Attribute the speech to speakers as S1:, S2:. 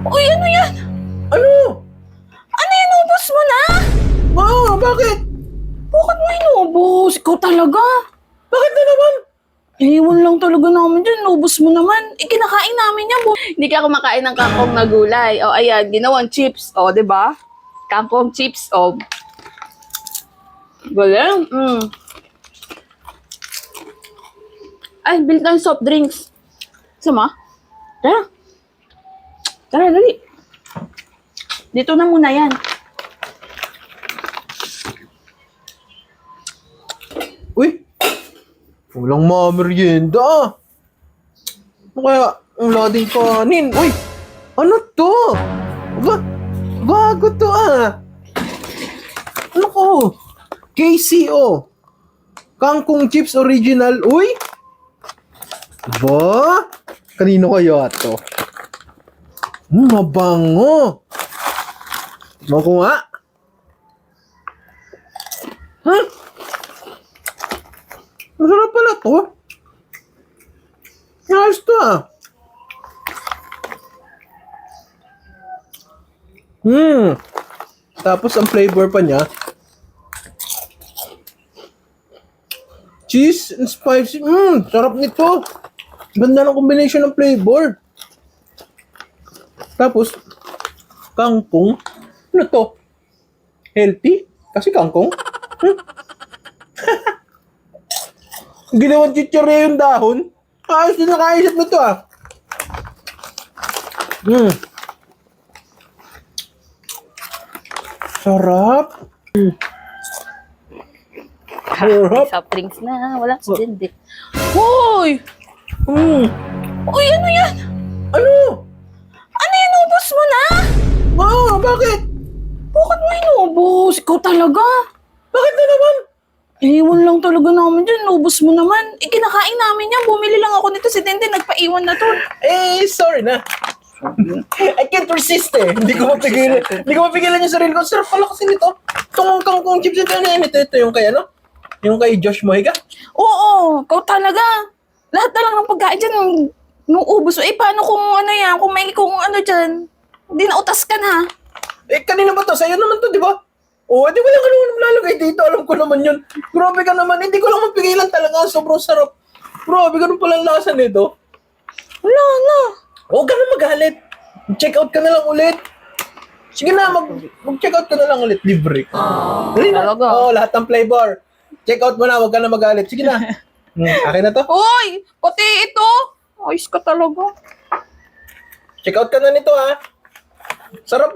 S1: Uy, ano yan?
S2: Ano?
S1: Ano inubos mo na?
S2: Bakit?
S1: Bakit mo inubos? Ikaw talaga.
S2: Bakit na naman?
S1: Iiwan lang talaga namin dyan. Inubos mo naman. Ikinakain namin yan. Hindi ka kumakain ng kangkong na gulay. O, ayan. Ginawang chips. O, di ba? Kangkong chips. O. Galing. Ay, bili tayong soft drinks. Sama? Tara. Tara, dali. Dito na muna yan.
S2: Uy! Walang merienda. Ano kaya ang lading kanin? Uy! Ano to? Bago to Ano ko? KCO. Kangkong Chips Original. Uy! Ba? Kanino kaya to? Mabango. Mabango nga. Masarap pala to. Ayos to Tapos ang flavor pa niya, cheese and spicy. Sarap nito. Ganda ng combination ng flavor. Tapos, kangkong. Ano to? Healthy? Kasi kangkong? Ginawang chichirya yung dahon. Ayos din nakaisip nito Sarap. Sarap.
S1: Soft drinks na. Walang sindi. Hoy! Uy, ano yan?
S2: Ano?
S1: Ano inubos mo na?
S2: Bakit?
S1: Bakit mo inubos? Ikaw talaga.
S2: Bakit na naman?
S1: Iiwan lang talaga namin dyan. Inubos mo naman. Ikinakain namin yan. Bumili lang ako nito. Si Tente nagpaiwan na to.
S2: Sorry na. I can't resist Hindi ko mapigilan. Hindi ko mapigilan yung sarili ko. Sarap pala kasi nito. Itong kangkong chips ito. Ito yung kay ano? Yung kay Josh Mohiga.
S1: Oo, ikaw talaga. Lahat na lang ng pagkain dyan nung ubos. Paano kung ano yan? Kung may kung ano dyan? Hindi na utas ka na.
S2: Kanina ba to? Sa'yo naman to, di ba? Di wala ka naman lalagay dito. Alam ko naman yun. Grabe ka naman. Hindi ko lang mapigilan talaga. Sobrang sarap. Grabe, ganun pala ang lasa nito.
S1: Wala na.
S2: Huwag ka na magalit. Check out ka na lang ulit. Sige na, mag-check out ka na lang ulit. Libre. Dali na.
S1: Talaga?
S2: Lahat ng flavor. Check out mo na, huwag ka na magalit. Sige na. Akin na to.
S1: Hoy! Pati ito! Ayos ka talaga.
S2: Check out ka na nito Sarap